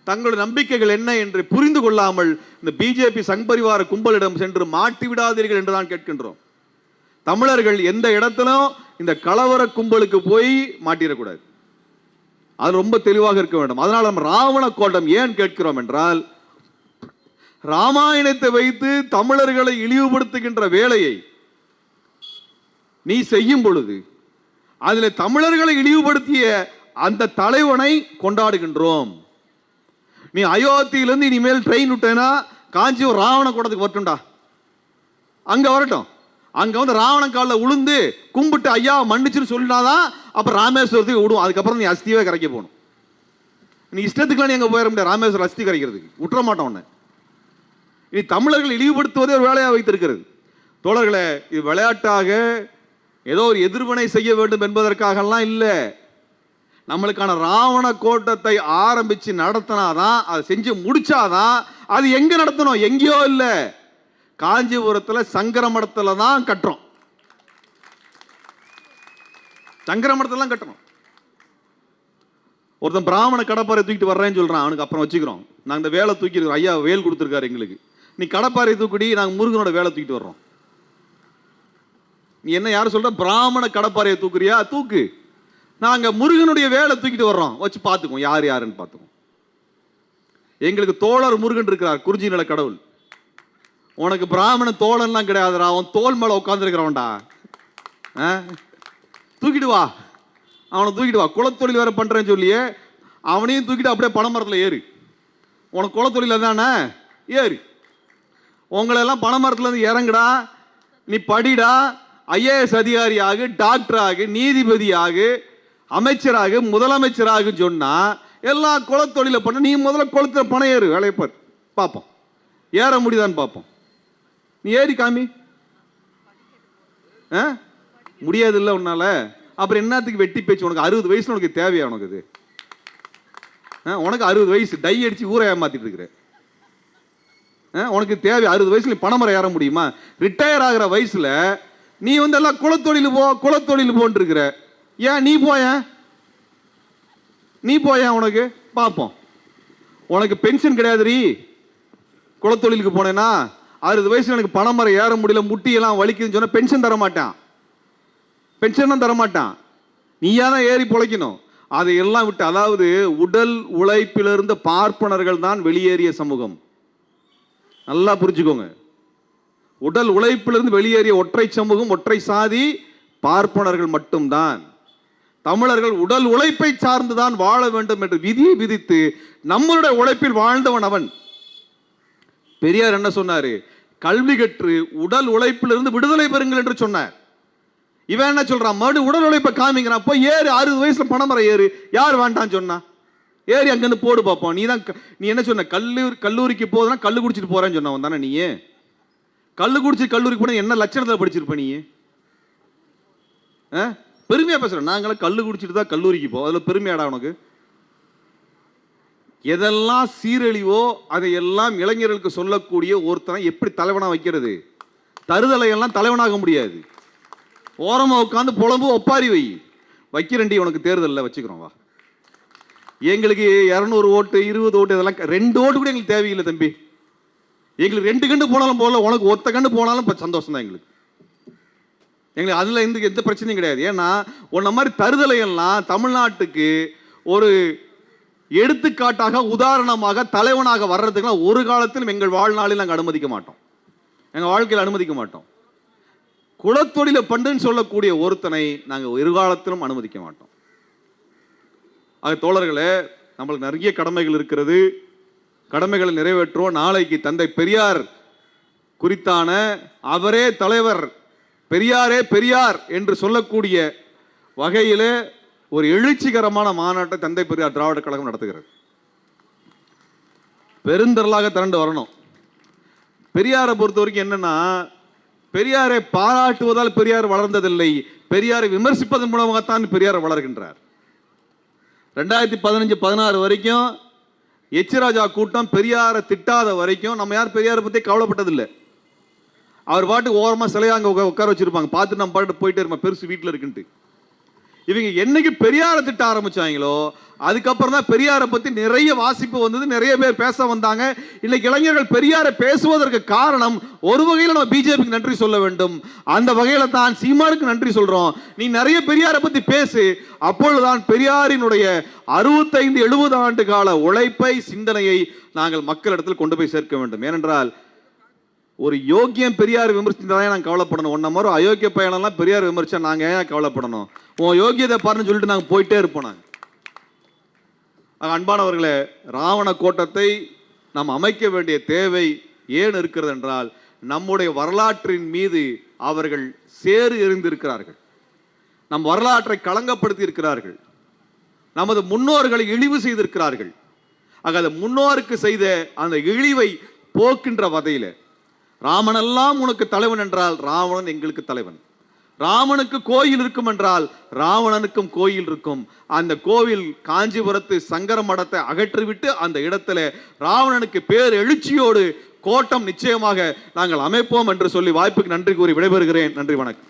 தங்களுடைய நம்பிக்கைகள் என்ன என்று புரிந்து கொள்ளாமல் இந்த பிஜேபி சங்பரிவார கும்பலிடம் சென்று மாட்டி விடாதீர்கள் என்று தான் கேட்கின்றோம். தமிழர்கள் எந்த இடத்திலும் இந்த கலவர கும்பலுக்கு போய் மாட்டிடக்கூடாது. அது ரொம்ப தெளிவாக இருக்க வேண்டும். அதனால நம்ம ராவண கோட்டம் ஏன் கேட்கிறோம் என்றால், ராமாயணத்தை வைத்து தமிழர்களை இழிவுபடுத்துகின்ற வேலையை நீ செய்யும் பொழுது அதில் தமிழர்களை இழிவுபடுத்திய அந்த தலைவனை கொண்டாடுகின்றோம். நீ அயோத்தியிலிருந்து இனிமேல் ட்ரெயின் விட்டேன்னா காஞ்சிபுரம் ராவண கோட்டத்துக்கு வரட்டும்டா, அங்க வரட்டும். அங்க வந்து ராவணன் காலில் உளுந்து கும்பிட்டு ஐயா மன்னிச்சுன்னு சொல்லினாதான் அப்புறம் ராமேஸ்வரத்துக்கு விடுவோம். அதுக்கப்புறம் நீ அஸ்தியே கரைக்க போகணும். நீ இஷ்டத்துக்குலாம் நீ அங்கே போயிட முடியாது ராமேஸ்வரம் அஸ்தி கரைக்கிறதுக்கு, விட்டுற மாட்டோம் உன்னை. நீ தமிழர்கள் இழிவுபடுத்துவதே ஒரு வேலையாக வைத்திருக்கிறது. தோழர்களே, இது விளையாட்டாக ஏதோ ஒரு எதிர்வினை செய்ய வேண்டும் என்பதற்காகலாம் இல்லை. நம்மளுக்கான ராவண கோட்டத்தை ஆரம்பிச்சு நடத்தினாதான், அதை செஞ்சு முடிச்சாதான். அது எங்க நடத்தணும்? எங்கேயோ இல்லை, காஞ்சிபுரத்தில் சங்கரமடத்துல தான் கட்டுறோம். சங்கரமடத்துல தான் கட்டணும். ஒருத்தன் பிராமண கடப்பாறை தூக்கிட்டு வர்றேன்னு சொல்றான், அவனுக்கு அப்புறம் வச்சுக்கிறோம். நாங்கள் இந்த வேலை தூக்கி இருக்கிறோம், ஐயா வேல் கொடுத்துருக்காரு எங்களுக்கு, நீ கடப்பாறை தூக்கிடி, நாங்கள் முருகனோட வேலை தூக்கிட்டு வர்றோம். நீ என்ன யாரும் சொல்ற, பிராமண கடப்பாறையை தூக்குறியா? தூக்கு, நாங்க முருகனுடைய வேலை தூக்கிட்டு வர்றோம், வச்சு பார்த்துக்குவோம் யார் யாருன்னு பார்த்துக்குவோம். எங்களுக்கு தோழர் முருகன் இருக்கிறார், குறிஞ்சி நில கடவுள். உனக்கு பிராமண தோழன்லாம் கிடையாதுடா, அவன் தோல் மேல உட்காந்துருக்கிறவன்டா. தூக்கிட்டு வா, அவனை தூக்கிட்டு வா. குலத்தொழில் வேற பண்றேன்னு சொல்லியே அவனையும் தூக்கிட்டு அப்படியே பனைமரத்தில் ஏறு. உனக்கு குலத்தொழில் தானே, ஏறு. உங்களெல்லாம் பனைமரத்துல இருந்து இறங்குடா, நீ படிடா, ஐஏஎஸ் அதிகாரி ஆகு, டாக்டர் ஆகு, நீதிபதி ஆகு, அமைச்சராக, முதலமைச்சராக சொன்னா எல்லா குலத்தொழிலை பண்ண. நீ முதல்ல குளத்துல பணம் ஏறு, வேலைப்பார் பார்ப்போம், ஏற முடியுதான்னு பார்ப்போம். நீ ஏறி காமி. முடியாது இல்லை உன்னால. அப்புறம் என்னத்துக்கு வெட்டி பேச்சு? உனக்கு 60 வயசுல உனக்கு தேவையா? உனக்கு இது உனக்கு 60 வயசு டை அடிச்சு ஊரை ஏமாத்திட்டு இருக்கிற உனக்கு தேவை? 60 வயசுல பணமரம் ஏற முடியுமா? ரிட்டையர் ஆகிற வயசுல நீ வந்து எல்லாம் குலத்தொழில் போ, குலத்தொழில் போன்னு இருக்கிற. ஏன் நீ போய, நீ போய, உனக்கு பார்ப்போம். உனக்கு பென்ஷன் கிடையாது. குலத்தொழிலுக்கு போனேன்னா 60 வயசுல எனக்கு பணமரம் ஏற முடியல, முட்டியெல்லாம் வலிக்குதுன்னு சொன்னா பென்ஷன் தர மாட்டான், பென்ஷன் தான் தரமாட்டான். நீயா தான் ஏறி பொழைக்கணும். அதையெல்லாம் விட்டு, அதாவது உடல் உழைப்பிலிருந்து பார்ப்பனர்கள் தான் வெளியேறிய சமூகம். நல்லா புரிஞ்சுக்கோங்க. உடல் உழைப்பிலிருந்து வெளியேறிய ஒற்றை சமூகம், ஒற்றை சாதி பார்ப்பனர்கள் மட்டும்தான். தமிழர்கள் உடல் உழைப்பை சார்ந்துதான் வாழ வேண்டும் என்று விதியை விதித்து நம்மளுடைய உழைப்பில் வாழ்ந்தவன் அவன். பெரியார் என்ன சொன்னாரு? கல்வி கற்று உடல் உழைப்பிலிருந்து விடுதலை பெறுங்கள் என்று சொன்னார். இவன் என்ன சொல்றான்? மறுபடியும் உடல் உழைப்பை காமிக்கிறான். போய் ஏறு, 60 வயசுல பணமரம் ஏறு. யார் வேண்டான்னு சொன்னா? ஏறி அங்கிருந்து போடு பார்ப்போம். நீ என்ன சொன்ன? கல்லூரிக்கு போதுனா கல்லு குடிச்சிட்டு போறேன்னு சொன்னவன் தானே நீ. கல்லு குடிச்சு கல்லூரிக்கு போன என்ன லட்சணத்தில் படிச்சிருப்ப நீ? பெருமையா பேசுறேன், நாங்களாம் கல்லு குடிச்சிட்டு தான் கல்லூரிக்கு போ, அதுல பெருமையாடா உனக்கு? எதெல்லாம் சீரழிவோ அதையெல்லாம் இளைஞர்களுக்கு சொல்லக்கூடிய ஒருத்தனை எப்படி தலைவனா வைக்கிறது? தருதலையெல்லாம் தலைவனாக முடியாது. ஓரமா உட்காந்து புலம்பு ஒப்பாரி வைக்கிறண்டி உனக்கு தேர்தலில் வச்சுக்கிறோம் வா. எங்களுக்கு 200 ஓட்டு 20 ஓட்டு இதெல்லாம் 2 ஓட்டு கூட எங்களுக்கு தேவையில்லை தம்பி. எங்களுக்கு 2 கண்டு போனாலும் போகல, உனக்கு ஒத்த கண்டு போனாலும் சந்தோஷம் தான் எங்களுக்கு. எங்களுக்கு அதில் எந்த பிரச்சனையும் கிடையாது. ஏன்னா உன்ன மாதிரி தருதலையெல்லாம் தமிழ்நாட்டுக்கு ஒரு எடுத்துக்காட்டாக உதாரணமாக தலைவனாக வர்றதுக்குலாம் ஒரு காலத்திலும் எங்கள் வாழ்நாளில் நாங்கள் அனுமதிக்க மாட்டோம், எங்கள் வாழ்க்கையில் அனுமதிக்க மாட்டோம். குலத்தொழில பண்டுன்னு சொல்லக்கூடிய ஒருத்தனை நாங்கள் ஒரு காலத்திலும் அனுமதிக்க மாட்டோம். ஆக தோழர்களே, நம்மளுக்கு நிறைய கடமைகள் இருக்கிறது, கடமைகளை நிறைவேற்றுவோம். நாளைக்கு தந்தை பெரியார் குறித்தான அவரே தலைவர், பெரியாரே பெரியார் என்று சொல்லக்கூடிய வகையில் ஒரு எழுச்சிகரமான மாநாட்டை தந்தை பெரியார் திராவிட கழகம் நடத்துகிறது. பெருந்திரளாக திரண்டு வரணும். பெரியாரை பொறுத்த வரைக்கும் என்னன்னா, பெரியாரை பாராட்டுவதால் பெரியார் வளர்ந்ததில்லை, பெரியாரை விமர்சிப்பதன் மூலமாகத்தான் பெரியார் வளர்கின்றார். 2015-16 வரைக்கும் எச்ராஜா கூட்டம் பெரியாரை திட்டாத வரைக்கும் நம்ம யார் பெரியாரை பற்றி கவலைப்பட்டதில்லை. அவர் பாட்டுக்கு ஓரமாக சிலையா அங்கே உட்கார வச்சிருப்பாங்க, பார்த்துட்டு நம்ம பாட்டு போயிட்டே இருப்போம், பெருசு வீட்டில் இருக்குன்ட்டு. இவங்க என்னைக்கு பெரியாரை திட்ட ஆரம்பிச்சாங்களோ அதுக்கப்புறம் தான் பெரியாரை பற்றி நிறைய வாசிப்பு வந்தது, நிறைய பேர் பேச வந்தாங்க. இன்னைக்கு இளைஞர்கள் பெரியாரை பேசுவதற்கு காரணம் ஒரு வகையில் நம்ம பிஜேபிக்கு நன்றி சொல்ல வேண்டும். அந்த வகையில் தான் சீமானுக்கு நன்றி சொல்றோம். நீ நிறைய பெரியாரை பற்றி பேசு, அப்பொழுதுதான் பெரியாரினுடைய 65-70 ஆண்டு கால உழைப்பை சிந்தனையை நாங்கள் மக்களிடத்தில் கொண்டு போய் சேர்க்க வேண்டும். ஏனென்றால் ஒரு யோக்கியம் பெரியார் விமர்சித்ததான் நாங்கள் கவலைப்படணும். ஒன்ன மாதிரி அயோக்கிய பயணம்லாம் பெரியார் விமர்சிச்சா நாங்கள் ஏன் கவலைப்படணும்? உன் யோகியதை பாருன்னு சொல்லிட்டு நாங்கள் போயிட்டே இருப்போம். நாங்கள் அன்பானவர்களே, ராவண கோட்டத்தை நாம் அமைக்க வேண்டிய தேவை ஏன் இருக்கிறது என்றால், நம்முடைய வரலாற்றின் மீது அவர்கள் சேறு எறிந்திருக்கிறார்கள், நம் வரலாற்றை களங்கப்படுத்தி இருக்கிறார்கள், நமது முன்னோர்களை இழிவு செய்திருக்கிறார்கள். ஆக அந்த முன்னோருக்கு செய்த அந்த இழிவை போக்கின்ற வகையில் ராமனெல்லாம் உனக்கு தலைவன் என்றால் ராவணன் எங்களுக்கு தலைவன், ராமனுக்கு கோயில் இருக்கும் என்றால் ராவணனுக்கும் கோயில் இருக்கும். அந்த கோவில் காஞ்சிபுரத்து சங்கர மடத்தை அகற்றிவிட்டு அந்த இடத்துல ராவணனுக்கு பேர் எழுச்சியோடு கோட்டம் நிச்சயமாக நாங்கள் அமைப்போம் என்று சொல்லி வாய்ப்புக்கு நன்றி கூறி விடைபெறுகிறேன். நன்றி, வணக்கம்.